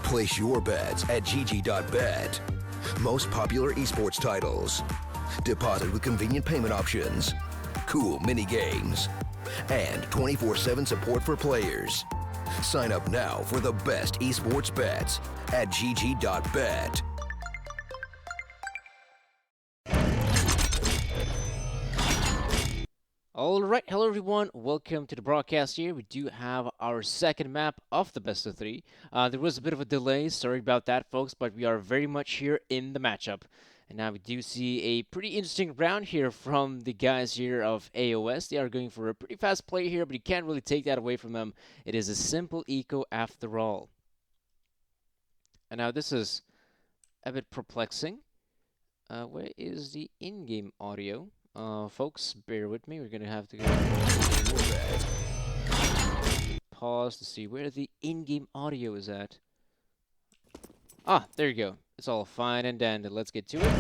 Place your bets at gg.bet. Most popular esports titles. Deposit with convenient payment options. Cool mini games. And 24/7 support for players. Sign up now for the best esports bets at gg.bet. Alright, hello everyone, welcome to the broadcast here. We do have our second map of the best of three. There was a bit of a delay, sorry about that folks, but we are very much here in the matchup. And now we do see a pretty interesting round here from the guys here of AOS. They are going for a pretty fast play here, but you can't really take that away from them. It is a simple eco after all. And now this is a bit perplexing. Where is the in-game audio? Folks, bear with me. We're gonna have to go pause to see where the in-game audio is at. Ah, there you go. It's all fine and dandy. Let's get to it.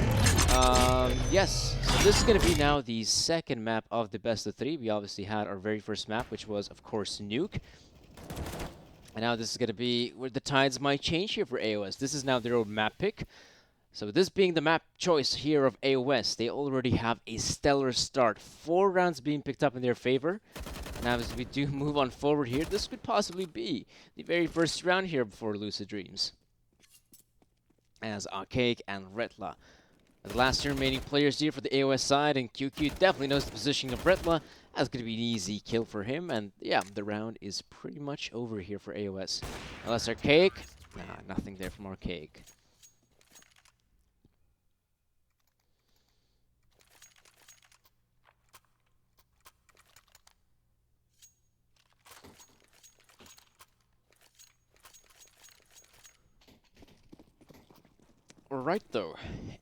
Yes. So this is gonna be now the second map of the best of three. We obviously had our very first map, which was, of course, Nuke. And now this is gonna be where the tides might change here for AOS. This is now their own map pick. So this being the map choice here of AOS, they already have a stellar start. 4 rounds being picked up in their favor. Now as we do move on forward here, this could possibly be the very first round here before Lucid Dreams. As Archaic and Retla. The last 2 remaining players here for the AOS side, and QQ definitely knows the positioning of Retla. That's going to be an easy kill for him, and yeah, the round is pretty much over here for AOS. Unless Archaic, nothing there from Archaic. Alright though,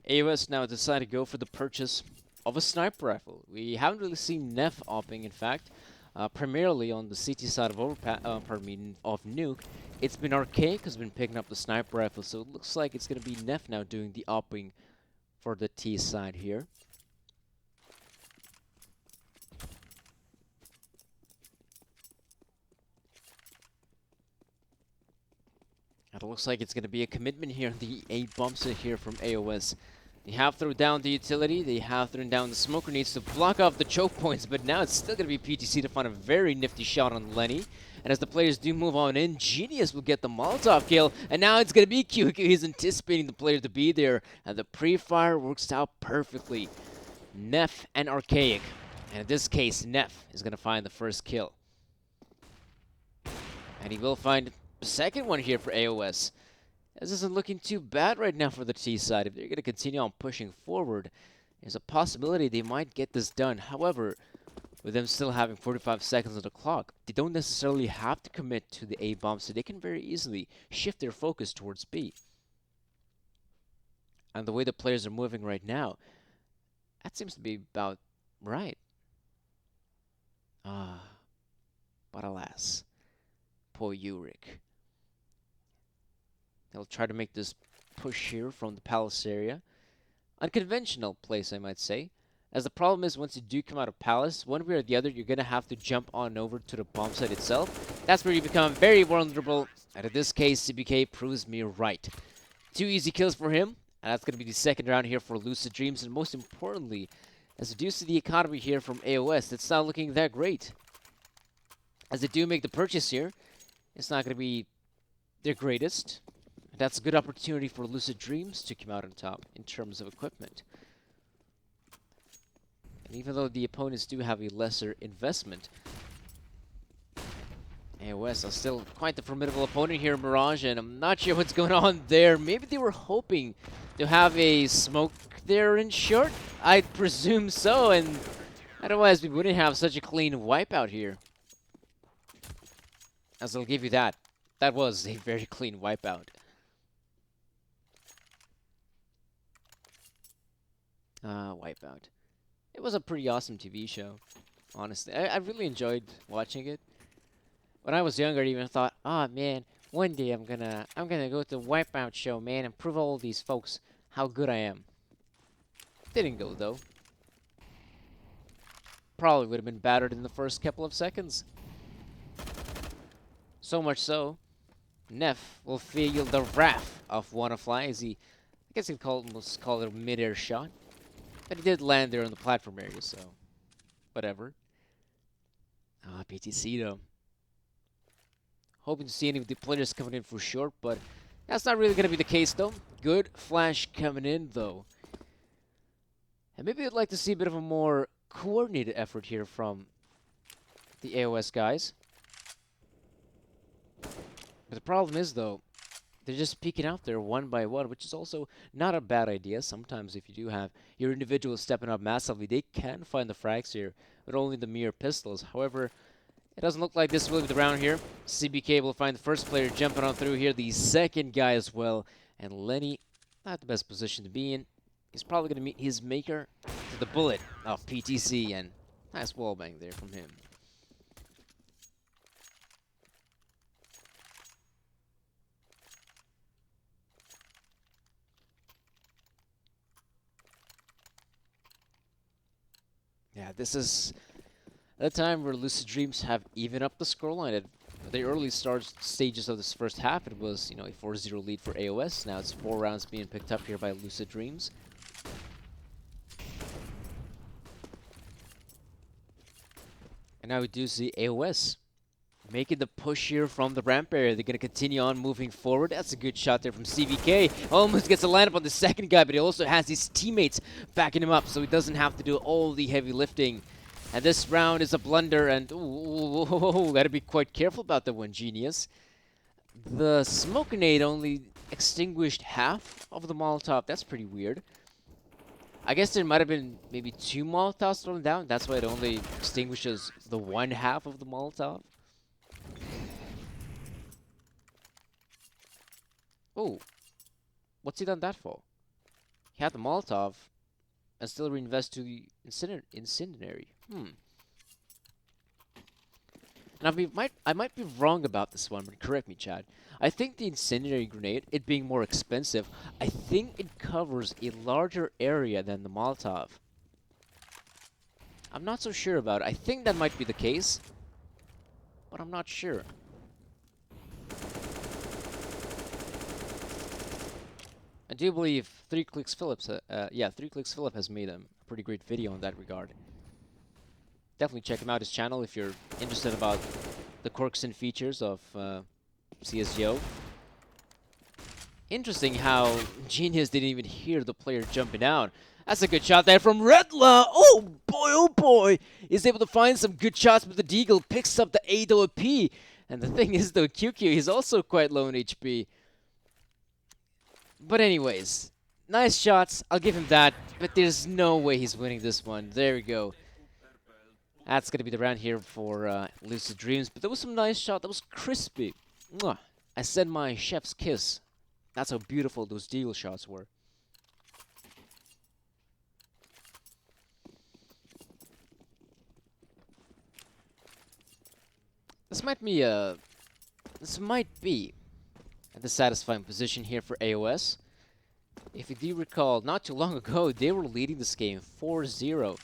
AOS now decided to go for the purchase of a sniper rifle. We haven't really seen Neff opping, in fact, primarily on the CT side of of Nuke. It's been Archaic who's been picking up the sniper rifle, so it looks like it's going to be Neff now doing the opping for the T side here. It looks like it's going to be a commitment here on the 8 bumps here from AOS. They have thrown down the utility, they have thrown down the smoke grenades to block off the choke points, but now it's still going to be PTC to find a very nifty shot on Lenny. And as the players do move on in, Genius will get the Molotov kill, and now it's going to be QQ. He's anticipating the player to be there, and the pre-fire works out perfectly. Neff and Archaic, and in this case, Neff is going to find the first kill. And he will find the second one here for AOS. This isn't looking too bad right now for the T side. If they're going to continue on pushing forward, there's a possibility they might get this done. However, with them still having 45 seconds on the clock, they don't necessarily have to commit to the A bomb, so they can very easily shift their focus towards B. And the way the players are moving right now, that seems to be about right. But alas, poor Yurik. They'll try to make this push here from the palace area. Unconventional place, I might say. As the problem is, once you do come out of palace, one way or the other, you're going to have to jump on over to the bomb site itself. That's where you become very vulnerable. And in this case, CBK proves me right. 2 easy kills for him. And that's going to be the second round here for Lucid Dreams. And most importantly, as due to the economy here from AOS, it's not looking that great. As they do make the purchase here, it's not going to be their greatest. That's a good opportunity for Lucid Dreams to come out on top in terms of equipment. And even though the opponents do have a lesser investment, AOS are still quite the formidable opponent here, Mirage, and I'm not sure what's going on there. Maybe they were hoping to have a smoke there in short? I presume so, and otherwise we wouldn't have such a clean wipeout here. As I'll give you that. That was a very clean wipeout. Wipeout. It was a pretty awesome TV show, honestly. I really enjoyed watching it. When I was younger, I even thought, oh man, one day I'm gonna go to the Wipeout show, man, and prove all these folks how good I am. Didn't go though. Probably would have been battered in the first couple of seconds. So much so Neff will feel the wrath of Wannafly as he, I guess he'd almost call it a mid-air shot. But he did land there on the platform area, so whatever. Ah, PTC though. Hoping to see any of the players coming in for short, but that's not really going to be the case though. Good flash coming in though. And maybe I'd like to see a bit of a more coordinated effort here from the AOS guys. But the problem is though, they're just peeking out there one by one, which is also not a bad idea. Sometimes if you do have your individuals stepping up massively, they can find the frags here with only the mere pistols. However, it doesn't look like this will be the round here. CBK will find the first player jumping on through here, the second guy as well. And Lenny, not the best position to be in. He's probably going to meet his maker to the bullet of PTC, and nice wallbang there from him. Yeah, this is a time where Lucid Dreams have even up the scoreline. At the early stages of this first half, it was, a 4-0 lead for AOS. Now it's 4 rounds being picked up here by Lucid Dreams. And now we do see AOS making the push here from the ramp area. They're going to continue on moving forward. That's a good shot there from CVK. Almost gets a lineup on the second guy, but he also has his teammates backing him up, so he doesn't have to do all the heavy lifting. And this round is a blunder, and gotta be quite careful about that one, Genius. The smoke grenade only extinguished half of the Molotov. That's pretty weird. I guess there might have been maybe 2 Molotovs thrown down. That's why it only extinguishes the 1/2 of the Molotov. Oh, what's he done that for? He had the Molotov and still reinvest to the incendiary. Now, I might be wrong about this one, but correct me, Chad. I think the incendiary grenade, it being more expensive, I think it covers a larger area than the Molotov. I'm not so sure about it. I think that might be the case, but I'm not sure. I do believe 3 Clicks Philip has made a pretty great video in that regard. Definitely check him out, his channel, if you're interested about the quirks and features of CSGO. Interesting how Genius didn't even hear the player jumping out. That's a good shot there from Redla. Oh boy. He's able to find some good shots with the Deagle. Picks up the AOP. And the thing is though, QQ, he's also quite low in HP. But anyways, nice shots. I'll give him that. But there's no way he's winning this one. There we go. That's going to be the round here for Lucid Dreams. But there was some nice shot. That was crispy. Mwah. I send my chef's kiss. That's how beautiful those Deagle shots were. This might be a dissatisfying position here for AOS. If you do recall, not too long ago, they were leading this game 4-0.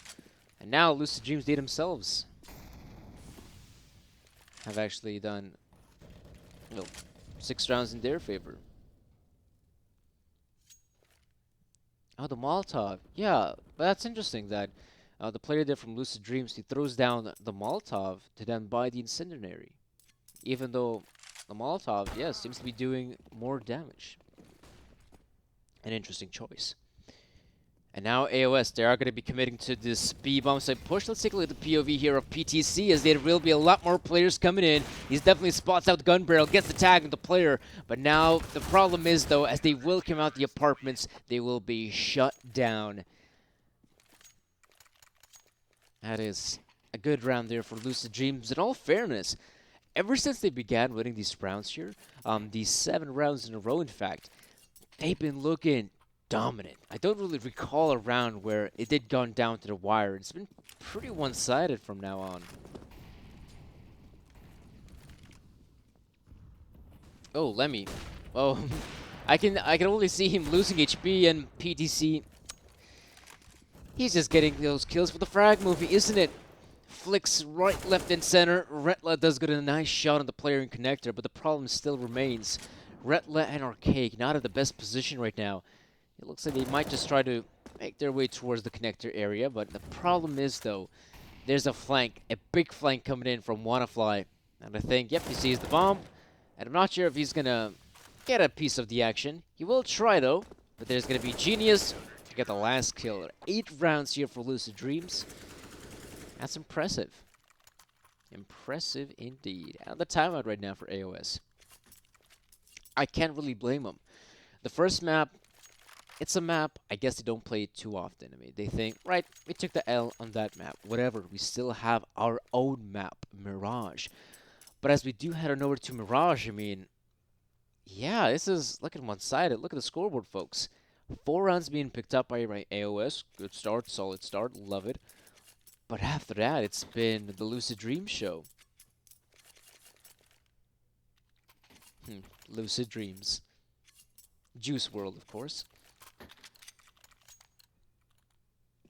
And now Lucid Dreams, they themselves have actually done 6 rounds in their favor. Oh, the Molotov. Yeah, but that's interesting that the player there from Lucid Dreams, he throws down the Molotov to then buy the incendiary. Even though the Molotov, yes, seems to be doing more damage. An interesting choice. And now AOS, they are going to be committing to this B-bomb side push. Let's take a look at the POV here of PTC, as there will be a lot more players coming in. He's definitely spots out the gun barrel, gets the tag on the player. But now the problem is, though, as they will come out the apartments, they will be shut down. That is a good round there for Lucid Dreams. In all fairness, ever since they began winning these rounds here, these 7 rounds in a row, in fact, they've been looking dominant. I don't really recall a round where it did gone down to the wire. It's been pretty one-sided from now on. Oh, Lemmy. Oh, I can only see him losing HP, and PTC, he's just getting those kills for the frag movie, isn't it? Flicks right, left, and center. Retla does get a nice shot on the player in connector, but the problem still remains. Retla and Arcade not in the best position right now. It looks like they might just try to make their way towards the connector area, but the problem is, though, there's a flank, a big flank coming in from Wannafly. And I think, yep, he sees the bomb, and I'm not sure if he's going to get a piece of the action. He will try, though, but there's going to be Genius to get the last kill. 8 rounds here for Lucid Dreams. That's impressive. Impressive indeed. And the timeout right now for AOS. I can't really blame them. The first map, it's a map, I guess they don't play it too often. I mean, they think, right, we took the L on that map. Whatever, we still have our own map, Mirage. But as we do head on over to Mirage, I mean, yeah, this is, look at one-sided. Look at the scoreboard, folks. 4 rounds being picked up by AOS. Good start, solid start, love it. But after that, it's been the Lucid Dream show. Lucid Dreams. Juice World, of course.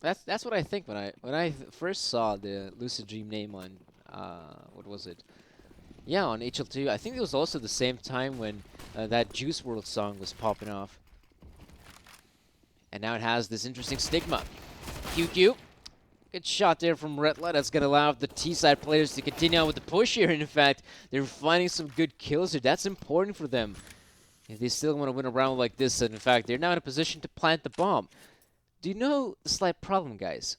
That's what I think when I first saw the Lucid Dream name on what was it? Yeah, on HL2. I think it was also the same time when that Juice World song was popping off. And now it has this interesting stigma. QQ. Good shot there from Retla. That's going to allow the T-side players to continue on with the push here. And in fact, they're finding some good kills here. That's important for them. If they still want to win a round like this, and in fact, they're now in a position to plant the bomb. Do you know the slight problem, guys?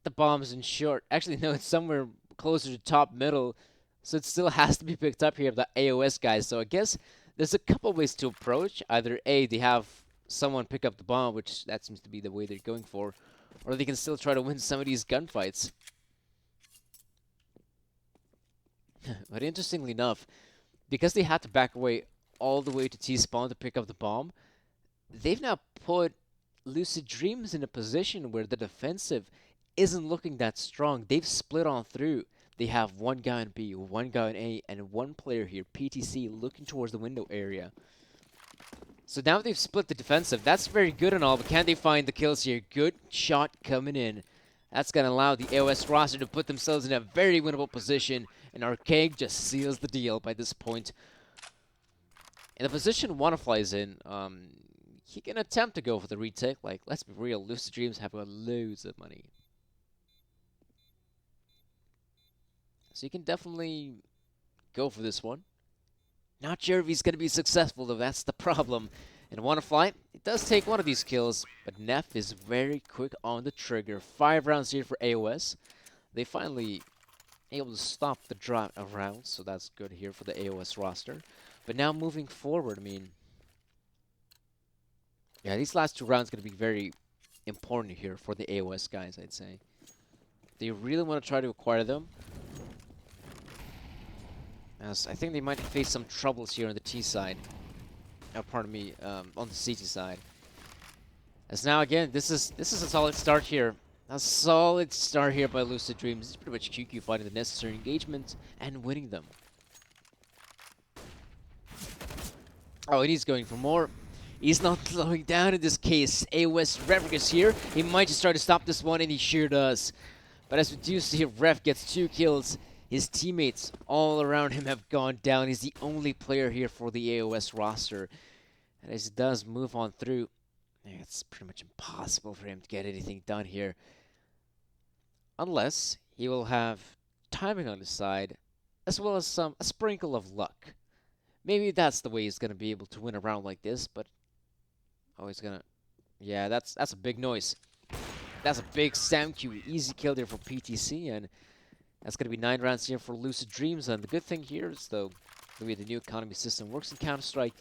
The bomb's in short. Actually, no, it's somewhere closer to top middle. So it still has to be picked up here by the AOS guys. So I guess there's a couple ways to approach. Either A, they have someone pick up the bomb, which that seems to be the way they're going for. Or they can still try to win some of these gunfights. But interestingly enough, because they had to back away all the way to T-spawn to pick up the bomb, they've now put Lucid Dreams in a position where the defensive isn't looking that strong. They've split on through. They have one guy on B, one guy on A, and one player here, PTC, looking towards the window area. So now they've split the defensive. That's very good and all, but can they find the kills here? Good shot coming in. That's going to allow the AOS roster to put themselves in a very winnable position, and Arcade just seals the deal by this point. In the position Wannafly's in, he can attempt to go for the retake. Like, let's be real, Lucid Dreams have got loads of money. So he can definitely go for this one. Not sure if he's going to be successful, though. That's the problem. And Wannafly, it does take one of these kills, but Neff is very quick on the trigger. 5 rounds here for AOS. They finally able to stop the drop of rounds, so that's good here for the AOS roster. But now moving forward, I mean, yeah, these last 2 rounds going to be very important here for the AOS guys, I'd say. They really want to try to acquire them. As I think they might face some troubles here on the T side. Pardon me, on the CT side. As now again, this is a solid start here. A solid start here by Lucid Dreams. It's pretty much QQ finding the necessary engagement and winning them. Oh, and he's going for more. He's not slowing down in this case. AOS Revrick is here. He might just try to stop this one, and he sure does. But as we do see, Rev gets 2 kills. His teammates all around him have gone down. He's the only player here for the AOS roster. And as he does move on through, it's pretty much impossible for him to get anything done here. Unless he will have timing on his side, as well as a sprinkle of luck. Maybe that's the way he's going to be able to win a round like this, but... Oh, he's going to... Yeah, that's a big noise. That's a big Sam Q. Easy kill there for PTC, and... That's going to be 9 rounds here for Lucid Dreams, and the good thing here is, though, the way the new economy system works in Counter-Strike,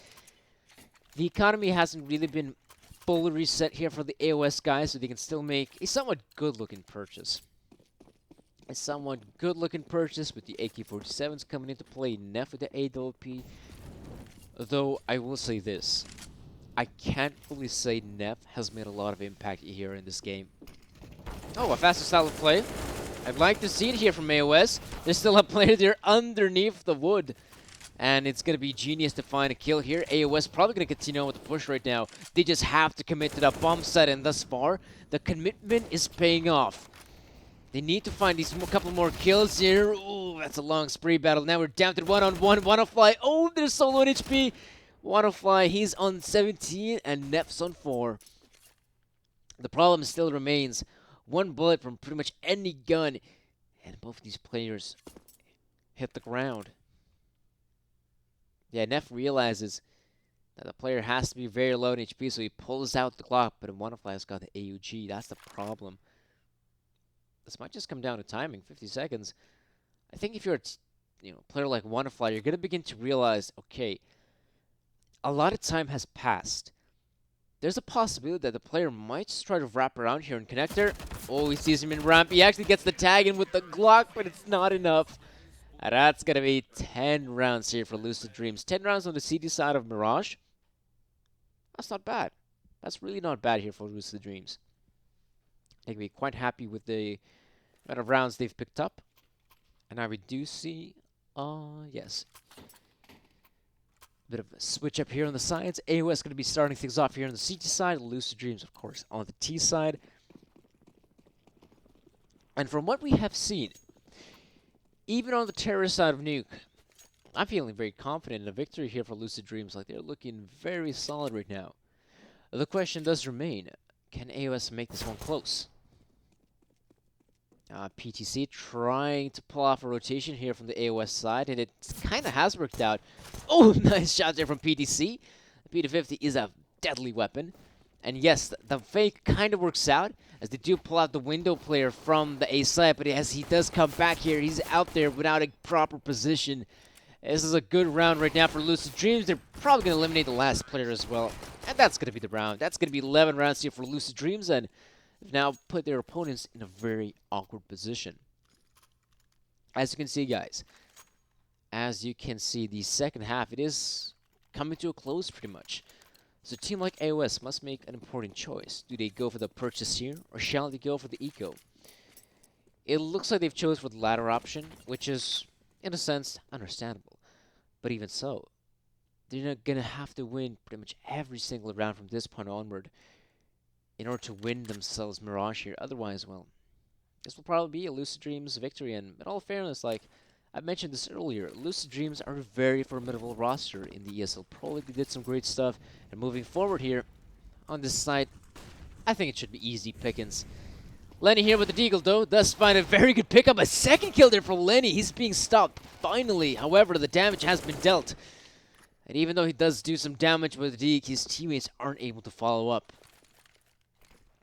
the economy hasn't really been fully reset here for the AOS guys, so they can still make a somewhat good-looking purchase. A somewhat good-looking purchase with the AK-47s coming into play, Neff with the AWP. Though, I will say this. I can't fully say Neff has made a lot of impact here in this game. Oh, a faster style of play. I'd like to see it here from AOS. There's still a player there underneath the wood. And it's going to be Genius to find a kill here. AOS probably going to continue on with the push right now. They just have to commit to that bomb set, and thus far, the commitment is paying off. They need to find these couple more kills here. Ooh, that's a long spree battle. Now we're down to one-on-one. Wanna-Fly. Oh, there's solo on HP. Wanna-Fly, he's on 17 and Neff's on 4. The problem still remains. One bullet from pretty much any gun. And both of these players hit the ground. Yeah, Neff realizes that the player has to be very low in HP, so he pulls out the Glock, but Wanna-Fly's got the AUG. That's the problem. This might just come down to timing, 50 seconds. I think if you're a player like Wanna-Fly, you're going to begin to realize, okay, a lot of time has passed. There's a possibility that the player might just try to wrap around here in connector. Oh, he sees him in ramp. He actually gets the tag in with the Glock, but it's not enough. And that's going to be 10 rounds here for Lucid Dreams. 10 rounds on the CD side of Mirage. That's not bad. That's really not bad here for Lucid Dreams. They can be quite happy with the amount of rounds they've picked up. And now we do see, yes, bit of a switch up here on the sides. AOES going to be starting things off here on the CT side. Lucid Dreams, of course, on the T side. And from what we have seen, even on the terrorist side of Nuke, I'm feeling very confident in a victory here for Lucid Dreams. Like, they're looking very solid right now. The question does remain, can AOS make this one close? PTC trying to pull off a rotation here from the AOS side, and it kind of has worked out. Oh, nice shot there from PTC. The P250 is a deadly weapon. And yes, the fake kind of works out, as they do pull out the window player from the A side, but as he does come back here, he's out there without a proper position. This is a good round right now for Lucid Dreams. They're probably going to eliminate the last player as well. And that's going to be the round. That's going to be 11 rounds here for Lucid Dreams, and they've now put their opponents in a very awkward position. As you can see, guys, the second half, it is coming to a close pretty much. So a team like AOS must make an important choice. Do they go for the purchase here, or shall they go for the eco? It looks like they've chosen for the latter option, which is, in a sense, understandable. But even so, they're not going to have to win pretty much every single round from this point onward in order to win themselves Mirage here. Otherwise, well, this will probably be a Lucid Dreams victory. And in all fairness, like I mentioned this earlier, Lucid Dreams are a very formidable roster in the ESL Pro League. They did some great stuff. And moving forward here on this side, I think it should be easy pickings. Lenny here with the deagle, though, does find a very good pickup. A second kill there for Lenny. He's being stopped finally. However, the damage has been dealt. And even though he does do some damage with the Deke, his teammates aren't able to follow up.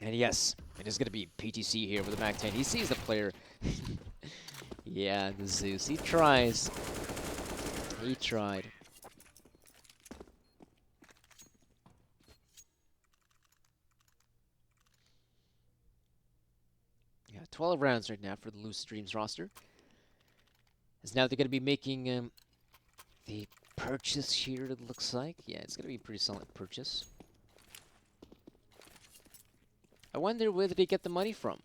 And yes, it is going to be PTC here with the MAC-10. He sees the player. Yeah, the Zeus. He tries. He tried. Yeah, 12 rounds right now for the Lucid Dreams roster. As now they're going to be making the purchase here, it looks like. Yeah, it's going to be a pretty solid purchase. I wonder where did they get the money from?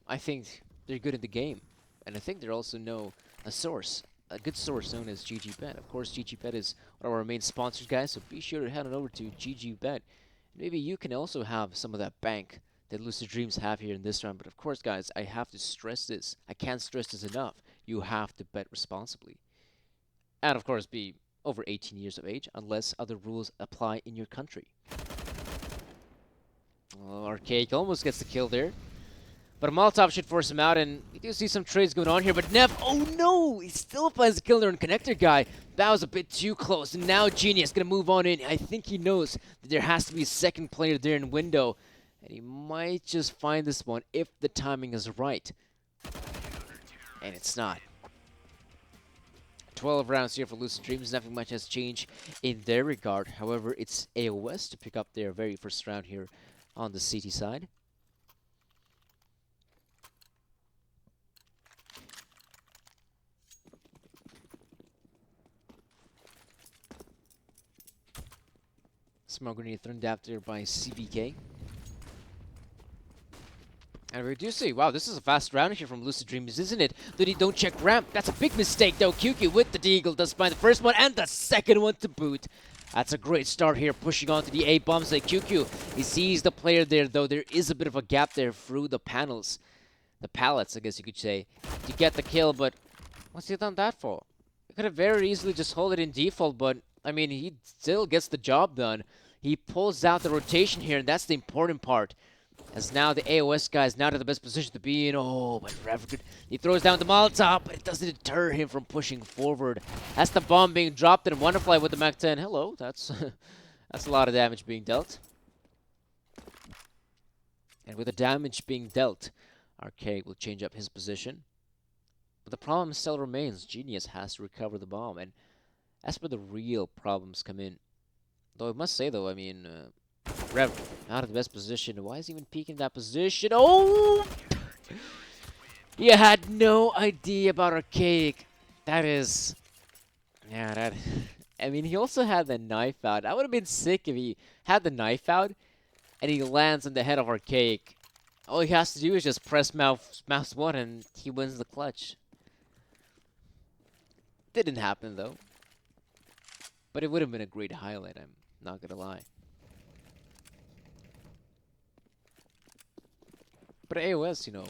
I think they're good at the game. And I think they also know a source, a good source known as GGBet. Of course, GGBet is one of our main sponsors, guys, so be sure to head on over to GGBet. Maybe you can also have some of that bank that Lucid Dreams have here in this round. But of course, guys, I have to stress this. I can't stress this enough. You have to bet responsibly. And of course, be over 18 years of age, unless other rules apply in your country. Well, Archaic almost gets the kill there. But a Molotov should force him out, and we do see some trades going on here. But Neff, oh no! He still finds the kill there on Connector Guy. That was a bit too close. And now Genius going to move on in. I think he knows that there has to be a second player there in window. And he might just find this one if the timing is right. And it's not. 12 rounds here for Lucid Dreams. Nothing much has changed in their regard. However, it's AOS to pick up their very first round here on the CT side. Smoke grenade thrown out there by CBK. And we do see, wow, this is a fast round here from Lucid Dreams, isn't it? That he don't check ramp. That's a big mistake, though. QQ with the deagle does find the first one and the second one to boot. That's a great start here, pushing on to the A bombs like QQ. He sees the player there, though. There is a bit of a gap there through the panels. The pallets, I guess you could say, to get the kill, but what's he done that for? He could have very easily just hold it in default, but, I mean, he still gets the job done. He pulls out the rotation here, and that's the important part. As now the AOS guy is not in the best position to be in. Oh, but Reverend, he throws down the Molotov, but it doesn't deter him from pushing forward. That's the bomb being dropped, and Wonderfly with the Mac 10. Hello, that's that's a lot of damage being dealt. And with the damage being dealt, Arcade will change up his position. But the problem still remains. Genius has to recover the bomb, and that's where the real problems come in. Though I must say, though, I mean, Rev out of the best position. Why is he even peeking that position? Oh! You had no idea about Archaic. That is... Yeah, that... I mean, he also had the knife out. I would have been sick if he had the knife out and he lands on the head of Archaic. All he has to do is just press mouse 1 and he wins the clutch. Didn't happen, though. But it would have been a great highlight, I'm not gonna lie. But AOS, you know,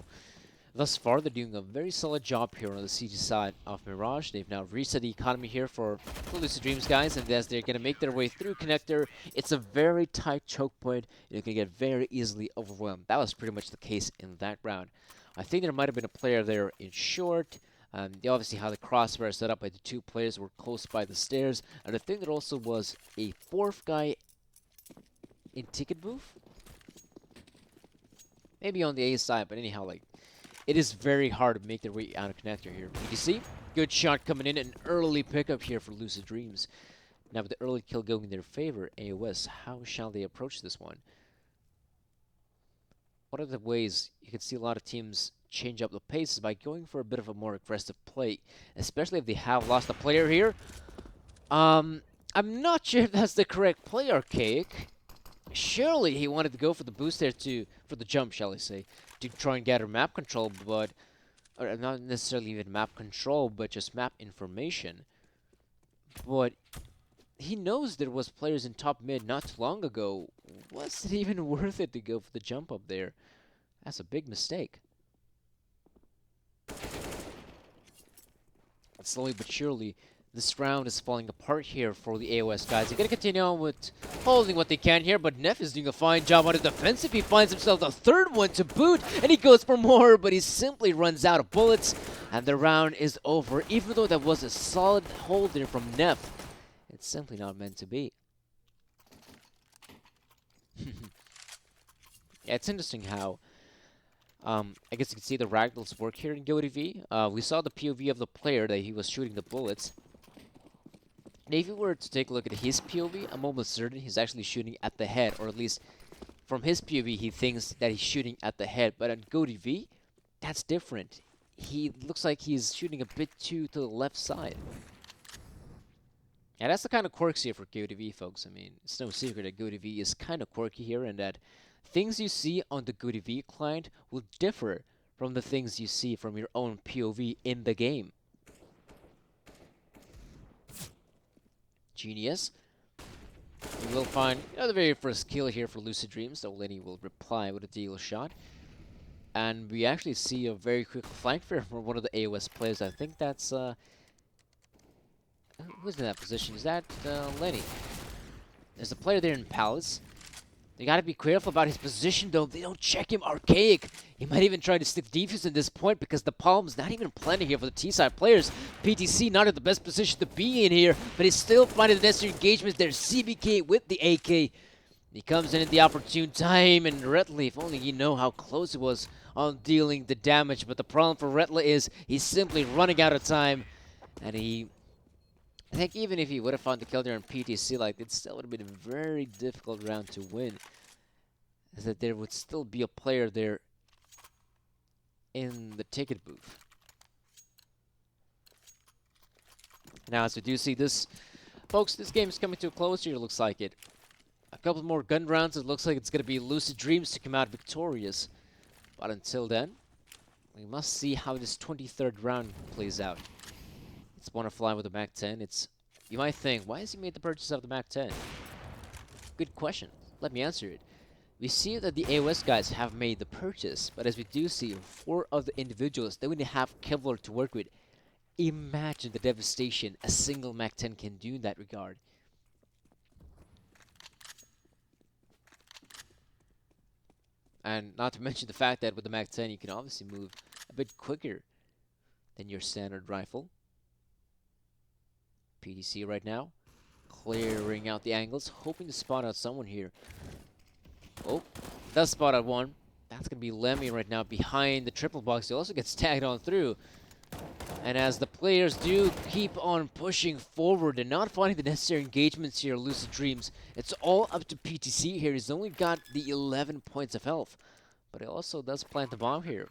thus far they're doing a very solid job here on the CG side of Mirage. They've now reset the economy here for the Lucid Dreams guys, and as they're going to make their way through Connector, it's a very tight choke point, and you can get very easily overwhelmed. That was pretty much the case in that round. I think there might have been a player there in short. They obviously had the crossfire set up by the two players who were close by the stairs, and I think there also was a fourth guy in ticket booth. Maybe on the A side, but anyhow, like, it is very hard to make their way out of Connector here. You see, good shot coming in, an early pickup here for Lucid Dreams. Now with the early kill going in their favor, AOS, how shall they approach this one? One of the ways you can see a lot of teams change up the pace is by going for a bit of a more aggressive play, especially if they have lost a player here. I'm not sure if that's the correct play, Archaic. Surely he wanted to go for the boost there for the jump, shall I say, to try and gather map control, but or not necessarily even map control, but just map information. But he knows there was players in top mid not too long ago. Was it even worth it to go for the jump up there? That's a big mistake. And slowly but surely, this round is falling apart here for the AOS guys. They're going to continue on with holding what they can here, but Neff is doing a fine job on the defensive. He finds himself the third one to boot, and he goes for more, but he simply runs out of bullets, and the round is over. Even though that was a solid hold there from Neff, it's simply not meant to be. Yeah, it's interesting how I guess you can see the ragdolls work here in GoTV. We saw the POV of the player that he was shooting the bullets. And if you were to take a look at his POV, I'm almost certain he's actually shooting at the head, or at least from his POV, he thinks that he's shooting at the head. But on GoTV, that's different. He looks like he's shooting a bit too to the left side. Yeah, that's the kind of quirks here for GoTV, folks. I mean, it's no secret that GoTV is kind of quirky here, and that things you see on the GoTV client will differ from the things you see from your own POV in the game. Genius. You will find the very first kill here for Lucid Dreams. So Lenny will reply with a deal shot. And we actually see a very quick flank from one of the AOS players. I think that's... who's in that position? Is that Lenny? There's a player there in Palace. They gotta be careful about his position, though. They don't check him. Archaic. He might even try to stick defense in this point because the Palm's not even planning here for the T-side players. PTC not in the best position to be in here, but he's still finding the necessary engagements. There's CBK with the AK. He comes in at the opportune time, and Retla, if only you know how close it was on dealing the damage. But the problem for Retla is he's simply running out of time, and I think even if he would have found the kill there on PTC, like, it still would have been a very difficult round to win. Is that there would still be a player there in the ticket booth. Now, as we do see this, folks, this game is coming to a close here, looks like it. A couple more gun rounds, it looks like it's going to be Lucid Dreams to come out victorious. But until then, we must see how this 23rd round plays out. It's Fly with the Mac 10. You might think, why has he made the purchase of the Mac 10? Good question. Let me answer it. We see that the AOS guys have made the purchase, but as we do see, 4 of the individuals, they only have Kevlar to work with. Imagine the devastation a single Mac 10 can do in that regard. And not to mention the fact that with the Mac 10, you can obviously move a bit quicker than your standard rifle. PDC right now, clearing out the angles, hoping to spot out someone here. Oh, does spot out one. That's going to be Lemmy right now behind the triple box. He also gets tagged on through. And as the players do keep on pushing forward and not finding the necessary engagements here, Lucid Dreams, it's all up to PTC here. He's only got the 11 points of health, but he also does plant the bomb here.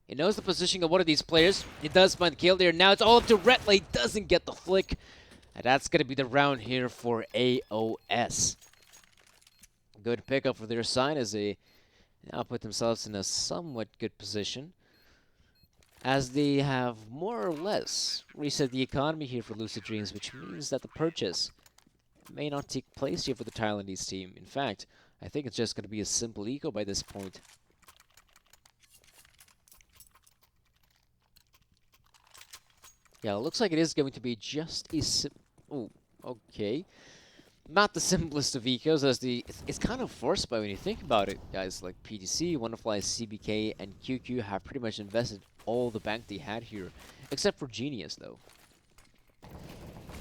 He knows the positioning of one of these players. He does find the kill there. Now it's all up to Retley. Doesn't get the flick. And that's going to be the round here for AOS. Good pickup for their side as they now put themselves in a somewhat good position, as they have more or less reset the economy here for Lucid Dreams, which means that the purchase may not take place here for the Thailandese team. In fact, I think it's just going to be a simple eco by this point. Yeah, it looks like it is going to be just a oh, okay. Not the simplest of ecos, as it's kind of forced by when you think about it. Guys like PDC, Wonderfly, CBK, and QQ have pretty much invested all the bank they had here, except for Genius, though.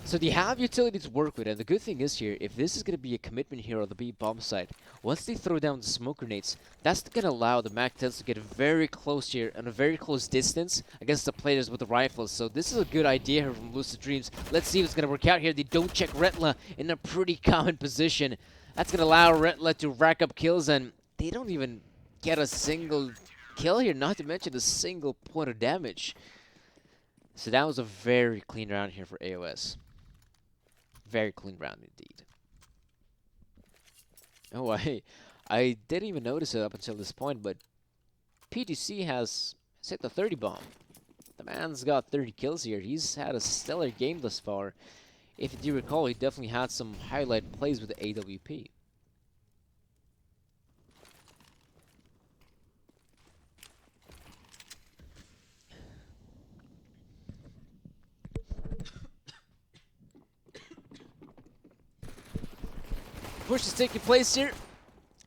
So they have utility to work with, and the good thing is here, if this is going to be a commitment here on the B bomb side, once they throw down the smoke grenades, that's going to allow the Mac-10s to get very close here, and a very close distance against the players with the rifles. So this is a good idea here from Lucid Dreams. Let's see if it's going to work out here. They don't check Retla in a pretty common position. That's going to allow Retla to rack up kills, and they don't even get a single kill here, not to mention a single point of damage. So that was a very clean round here for AOS. Very clean round indeed. Oh, I didn't even notice it up until this point, but PTC has hit the 30 bomb. The man's got 30 kills here. He's had a stellar game thus far. If you do recall, he definitely had some highlight plays with the AWP. Push is taking place here.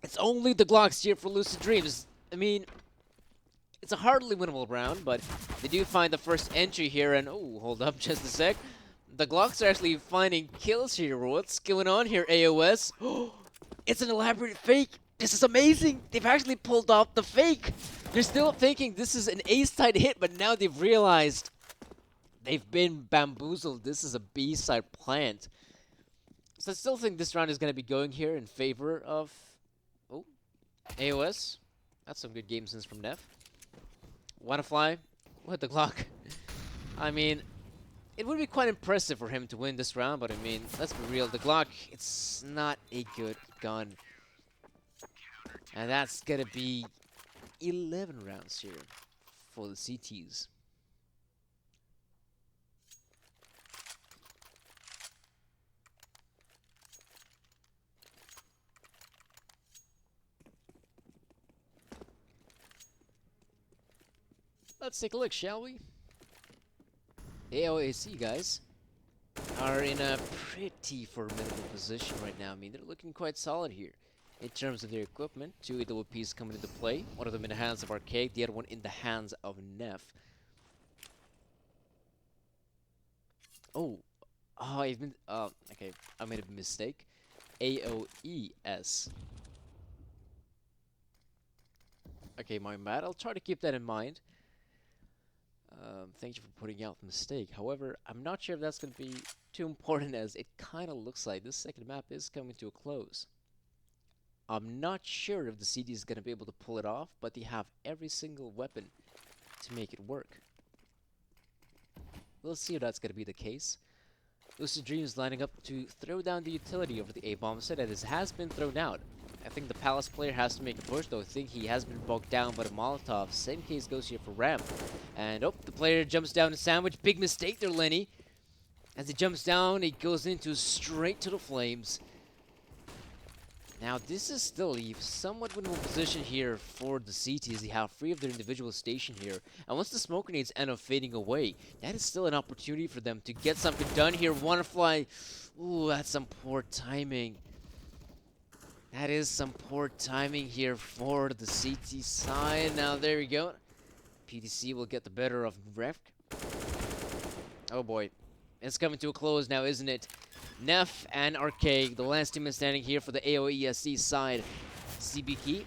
It's only the Glocks here for Lucid Dreams. I mean, it's a hardly winnable round, but they do find the first entry here, and oh, hold up just a sec. The Glocks are actually finding kills here. What's going on here, AOS? Oh, it's an elaborate fake. This is amazing. They've actually pulled off the fake. They're still thinking this is an A-side hit, but now they've realized they've been bamboozled. This is a B-side plant. So I still think this round is going to be going here in favor of AOS. That's some good game sense from Neff. Wonderfly with the Glock. I mean, it would be quite impressive for him to win this round, but I mean, let's be real. The Glock, it's not a good gun. And that's going to be 11 rounds here for the CTs. Let's take a look, shall we? AOES guys are in a pretty formidable position right now. I mean, they're looking quite solid here in terms of their equipment. 2 AWPs coming into play. One of them in the hands of Arcade, the other one in the hands of Neff. Oh, okay, I made a mistake. AOES. Okay, my bad. I'll try to keep that in mind. Thank you for pointing out the mistake. However, I'm not sure if that's going to be too important, as it kind of looks like this second map is coming to a close. I'm not sure if the CD is going to be able to pull it off, but they have every single weapon to make it work. We'll see if that's going to be the case. Lucid Dreams lining up to throw down the utility over the A-bomb set, and this has been thrown out. I think the Palace player has to make a push, though. I think he has been bogged down by the Molotov. Same case goes here for Ramp. And, oh, the player jumps down to sandwich. Big mistake there, Lenny. As he jumps down, he goes into straight to the flames. Now, this is still a somewhat winnable position here for the CTs. They have 3 of their individual station here. And once the smoke grenades end up fading away, that is still an opportunity for them to get something done here. Wanna ooh, that's some poor timing. That is some poor timing here for the CT side. Now, there we go. PTC will get the better of Ref. Oh boy. It's coming to a close now, isn't it? Neff and Arcade, the last team is standing here for the AOES side. CBK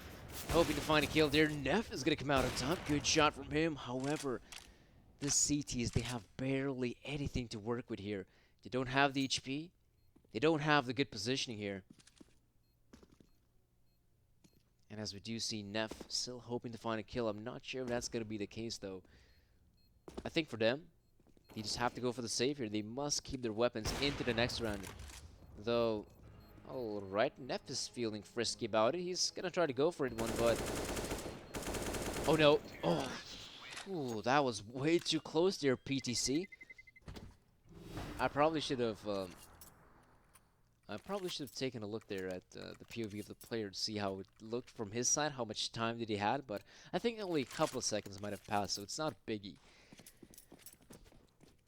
hoping to find a kill there. Neff is going to come out on top. Good shot from him. However, the CTs, they have barely anything to work with here. They don't have the HP. They don't have the good positioning here. And as we do see Neff still hoping to find a kill, I'm not sure if that's going to be the case, though. I think for them, they just have to go for the save here. They must keep their weapons into the next round. Though, alright, Neff is feeling frisky about it. He's going to try to go for it one, but... Oh, no. Oh, ooh, that was way too close there, PTC. I probably should have taken a look there at the POV of the player to see how it looked from his side, how much time did he had, but I think only a couple of seconds might have passed, so it's not a biggie.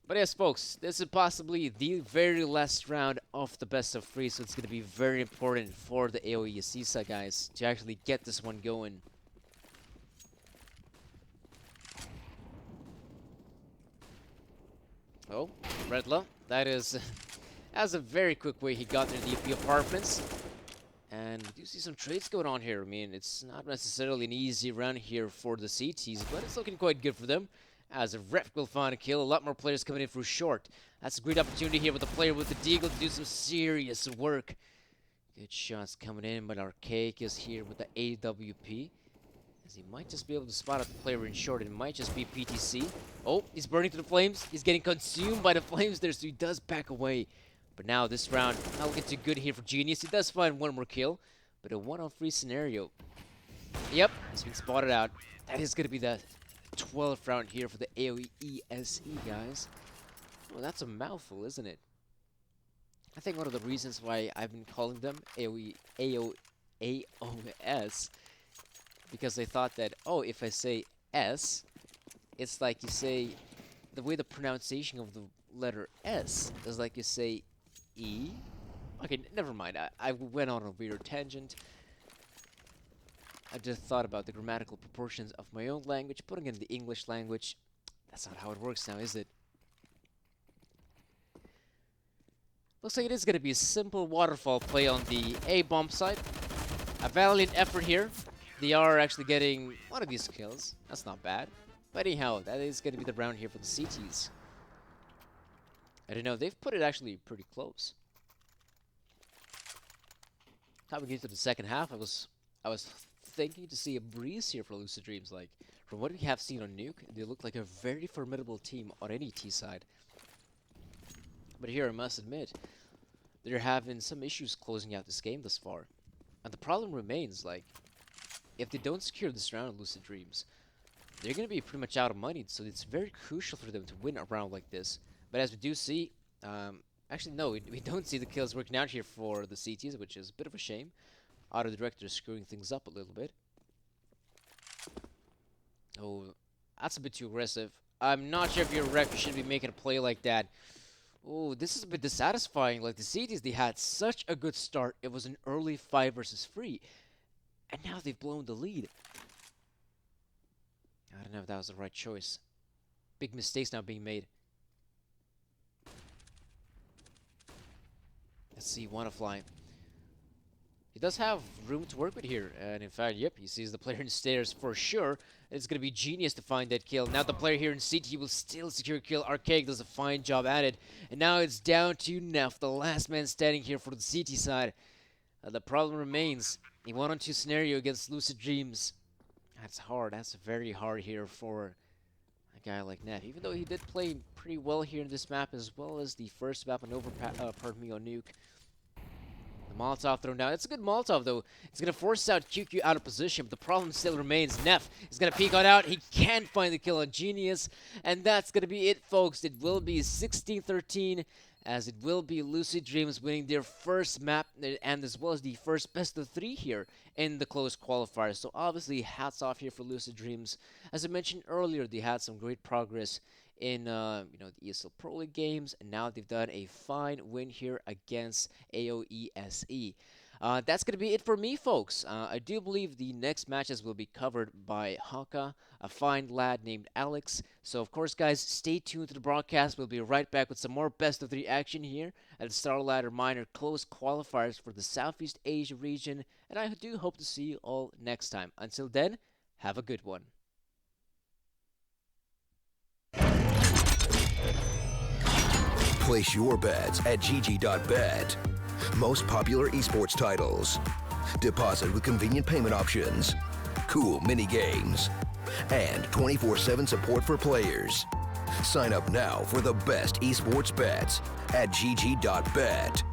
But yes, folks, this is possibly the very last round of the best of 3, so it's going to be very important for the AOES side, guys, to actually get this one going. Oh, Redla, that is... That's a very quick way he got near the AP apartments. And we do see some trades going on here. I mean, it's not necessarily an easy round here for the CTs, but it's looking quite good for them. As a Rep will find a kill, a lot more players coming in for short. That's a great opportunity here with the player with the deagle to do some serious work. Good shots coming in, but Archaic is here with the AWP. As he might just be able to spot out the player in short. It might just be PTC. Oh, he's burning to the flames. He's getting consumed by the flames there, so he does back away. But now this round, not looking too good here for Genius. He does find one more kill, but a 1-on-3 scenario. Yep, he's been spotted out. That is going to be the 12th round here for the AOES, guys. Well, that's a mouthful, isn't it? I think one of the reasons why I've been calling them AOES, because they thought that, oh, if I say S, it's like you say, the way the pronunciation of the letter S is like you say E. Okay, never mind. I went on a weird tangent. I just thought about the grammatical proportions of my own language, putting it in the English language. That's not how it works now, is it? Looks like it is going to be a simple waterfall play on the A-bomb side. A valiant effort here. They are actually getting one of these kills. That's not bad. But anyhow, that is going to be the round here for the CTs. I don't know, they've put it actually pretty close. Coming into the second half, I was thinking to see a breeze here for Lucid Dreams. Like, from what we have seen on Nuke, they look like a very formidable team on any T side. But here, I must admit, they're having some issues closing out this game thus far. And the problem remains, like, if they don't secure this round, Lucid Dreams, they're going to be pretty much out of money, so it's very crucial for them to win a round like this. But as we do see, actually no, we don't see the kills working out here for the CTs, which is a bit of a shame. Auto Director is screwing things up a little bit. Oh, that's a bit too aggressive. I'm not sure if you're a ref, you shouldn't be making a play like that. Oh, this is a bit dissatisfying. Like, the CTs, they had such a good start. It was an early 5 versus 3. And now they've blown the lead. I don't know if that was the right choice. Big mistakes now being made. Let's see, Wanna-Fly. He does have room to work with here. And in fact, yep, he sees the player in stairs for sure. It's going to be Genius to find that kill. Now the player here in CT will still secure a kill. Archaic does a fine job at it. And now it's down to Neff, the last man standing here for the CT side. The problem remains. A 1-on-2 scenario against Lucid Dreams. That's hard. That's very hard here for a guy like Neff. Even though he did play pretty well here in this map, as well as the first map on on Nuke. The Molotov thrown down. It's a good Molotov, though. It's going to force out QQ out of position, but the problem still remains. Neff is going to peek on out. He can't find the kill on Genius, and that's going to be it, folks. It will be 16-13, as it will be Lucid Dreams winning their first map, and as well as the first best of 3 here in the close qualifier. So obviously, hats off here for Lucid Dreams. As I mentioned earlier, they had some great progress in the ESL Pro League games, and now they've done a fine win here against AOES. That's going to be it for me, folks. I do believe the next matches will be covered by Haka, a fine lad named Alex. So, of course, guys, stay tuned to the broadcast. We'll be right back with some more best of 3 action here at the StarLadder Minor Close Qualifiers for the Southeast Asia region, and I do hope to see you all next time. Until then, have a good one. Place your bets at gg.bet. Most popular esports titles. Deposit with convenient payment options. Cool mini games. And 24/7 support for players. Sign up now for the best esports bets at gg.bet.